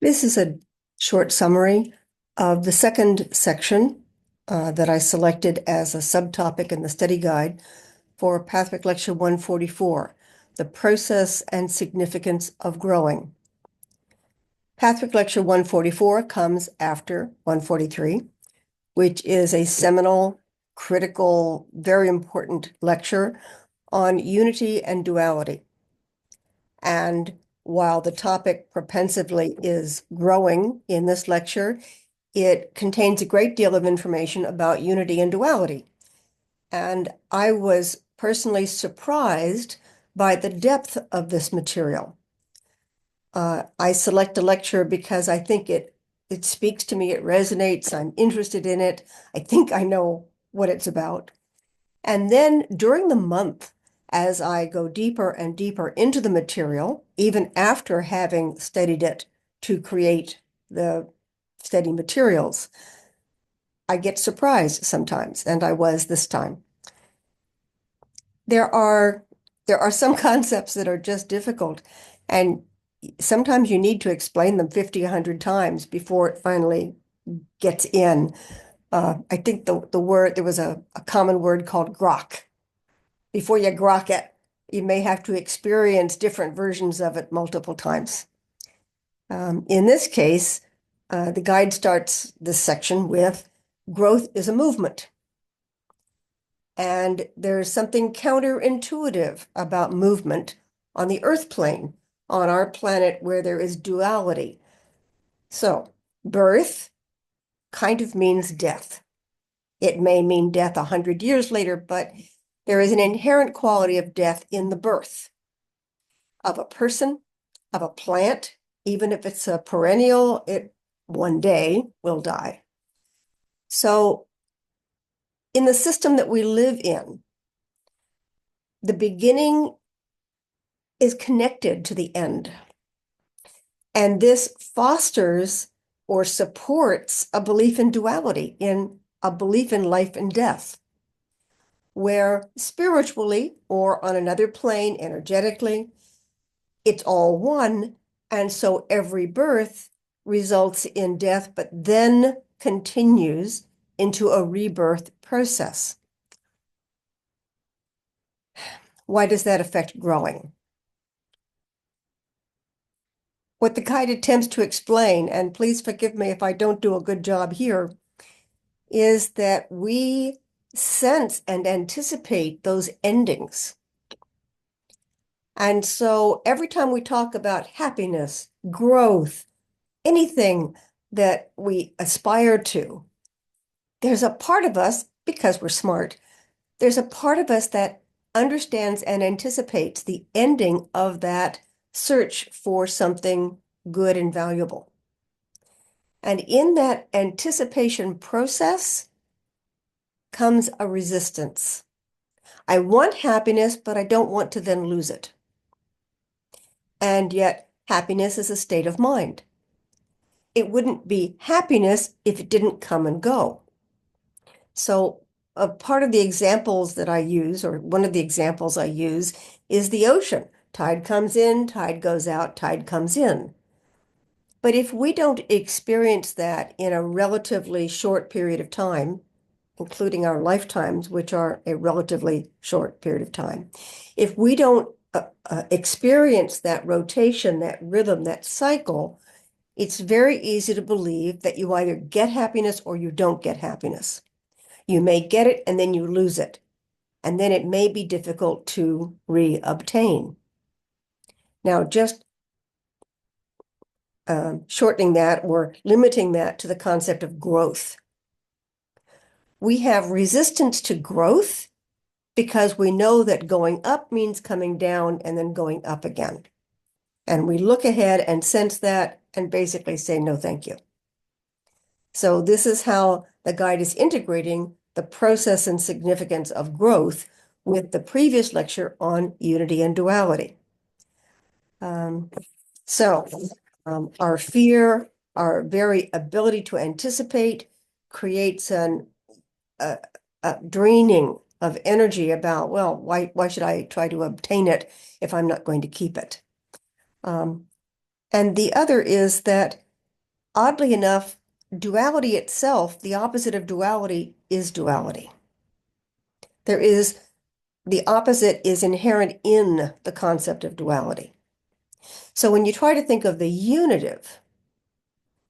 This is a short summary of the second section that I selected as a subtopic in the study guide for Pathwick Lecture 144, The Process and Significance of Growing. Pathwick Lecture 144 comes after 143, which is a seminal, critical, very important lecture on unity and duality. And while the topic propensively is growing in this lecture, it contains a great deal of information about unity and duality. And I was personally surprised by the depth of this material. I select a lecture because I think it speaks to me, it resonates, I'm interested in it, I think I know what it's about. And then during the month, as I go deeper and deeper into the material, even after having studied it to create the study materials, I get surprised sometimes, and I was this time. There are some concepts that are just difficult, and sometimes you need to explain them 50, 100 times before it finally gets in. I think the word, there was a common word called grok. Before you grok it, you may have to experience different versions of it multiple times. In this case, the guide starts this section with growth is a movement. And there's something counterintuitive about movement on the Earth plane, on our planet where there is duality. So, birth kind of means death. It may mean death 100 years later, but there is an inherent quality of death in the birth of a person, of a plant, even if it's a perennial, it one day will die. So, in the system that we live in, the beginning is connected to the end. And this fosters or supports a belief in duality, in a belief in life and death, where spiritually or on another plane, energetically, it's all one. And so every birth results in death, but then continues into a rebirth process. Why does that affect growing? What the guide attempts to explain, and please forgive me if I don't do a good job here, is that we sense and anticipate those endings. And so every time we talk about happiness, growth, anything that we aspire to, there's a part of us, because we're smart, there's a part of us that understands and anticipates the ending of that search for something good and valuable. And in that anticipation process comes a resistance. I want happiness, but I don't want to then lose it. And yet, happiness is a state of mind. It wouldn't be happiness if it didn't come and go. So, a part of the examples that I use, or one of the examples I use, is the ocean. Tide comes in, tide goes out, tide comes in. But if we don't experience that in a relatively short period of time, including our lifetimes, which are a relatively short period of time, if we don't experience that rotation, that rhythm, that cycle, it's very easy to believe that you either get happiness or you don't get happiness. You may get it and then you lose it. And then it may be difficult to reobtain. Now, just shortening that or limiting that to the concept of growth. We have resistance to growth because we know that going up means coming down and then going up again. And we look ahead and sense that and basically say, no, thank you. So this is how the guide is integrating the process and significance of growth with the previous lecture on unity and duality. Our fear, our very ability to anticipate creates a draining of energy about, well, why should I try to obtain it if I'm not going to keep it? And the other is that Oddly enough, duality itself, the opposite of duality is duality. There is the opposite is inherent in the concept of duality. So when you try to think of the unitive,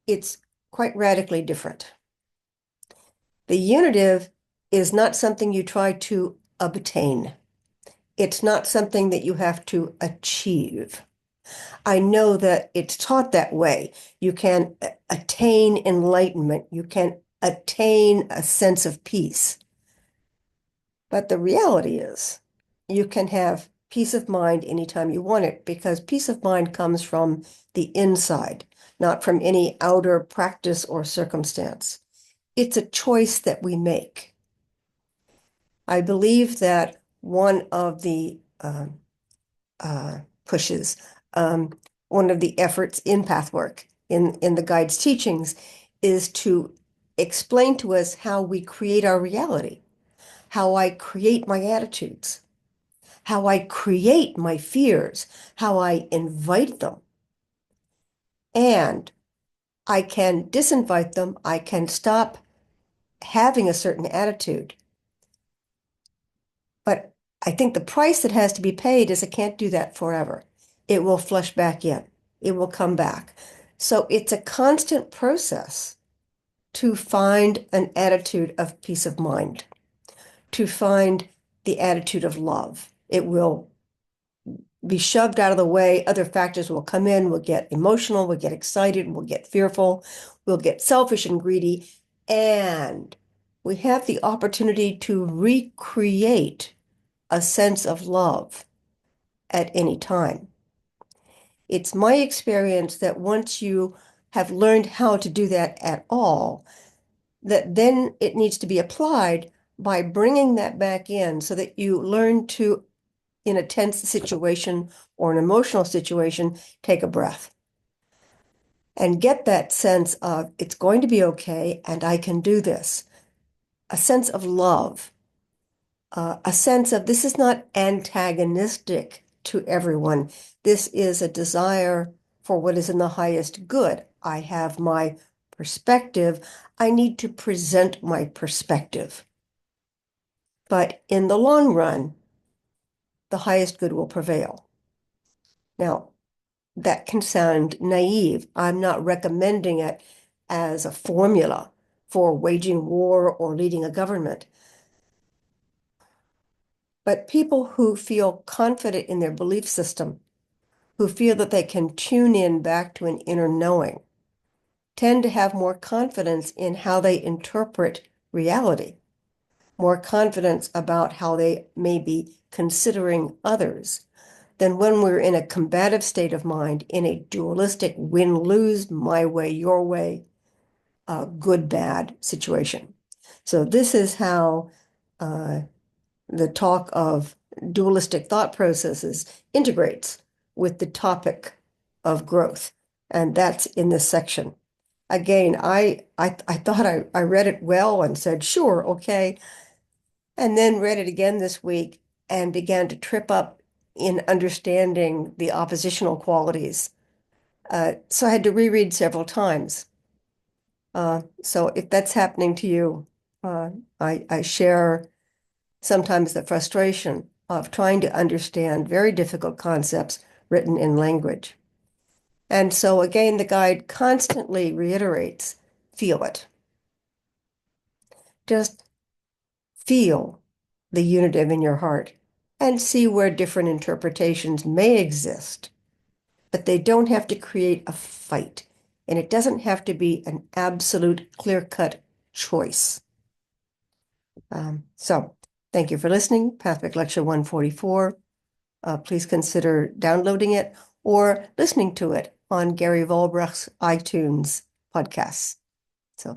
it's quite radically different. The unitive is not something you try to obtain. It's not something that you have to achieve. I know that it's taught that way. You can attain enlightenment. You can attain a sense of peace. But the reality is, you can have peace of mind anytime you want it because peace of mind comes from the inside, not from any outer practice or circumstance. It's a choice that we make. I believe that one of the pushes, one of the efforts in pathwork in the guide's teachings is to explain to us how we create our reality, how I create my attitudes, how I create my fears, how I invite them. And I can disinvite them. I can stop having a certain attitude. But I think the price that has to be paid is I can't do that forever. It will flush back in. It will come back. So it's a constant process to find an attitude of peace of mind, to find the attitude of love. It will be shoved out of the way. Other factors will come in. We'll get emotional, we'll get excited, we'll get fearful, we'll get selfish and greedy. And we have the opportunity to recreate a sense of love at any time. It's my experience that once you have learned how to do that at all, that then it needs to be applied by bringing that back in so that you learn to, in a tense situation or an emotional situation, take a breath and get that sense of it's going to be okay and I can do this. A sense of love, a sense of this is not antagonistic to everyone. This is a desire for what is in the highest good. I have my perspective. I need to present my perspective. But in the long run, the highest good will prevail. Now, that can sound naive. I'm not recommending it as a formula for waging war or leading a government. But people who feel confident in their belief system, who feel that they can tune in back to an inner knowing, tend to have more confidence in how they interpret reality, more confidence about how they may be considering others than when we're in a combative state of mind, in a dualistic win-lose, my way, your way, good-bad situation. So this is how the talk of dualistic thought processes integrates with the topic of growth. And that's in this section. Again, I thought I read it well and said, sure, okay. And then read it again this week and began to trip up in understanding the oppositional qualities. So I had to reread several times. So if that's happening to you, I share sometimes the frustration of trying to understand very difficult concepts written in language. And so again, the guide constantly reiterates, feel it. Just feel the unitive in your heart and see where different interpretations may exist, but they don't have to create a fight. And it doesn't have to be an absolute clear-cut choice. So thank you for listening. Pathfic Lecture 144. Please consider downloading it or listening to it on Gary Volbruch's iTunes podcasts.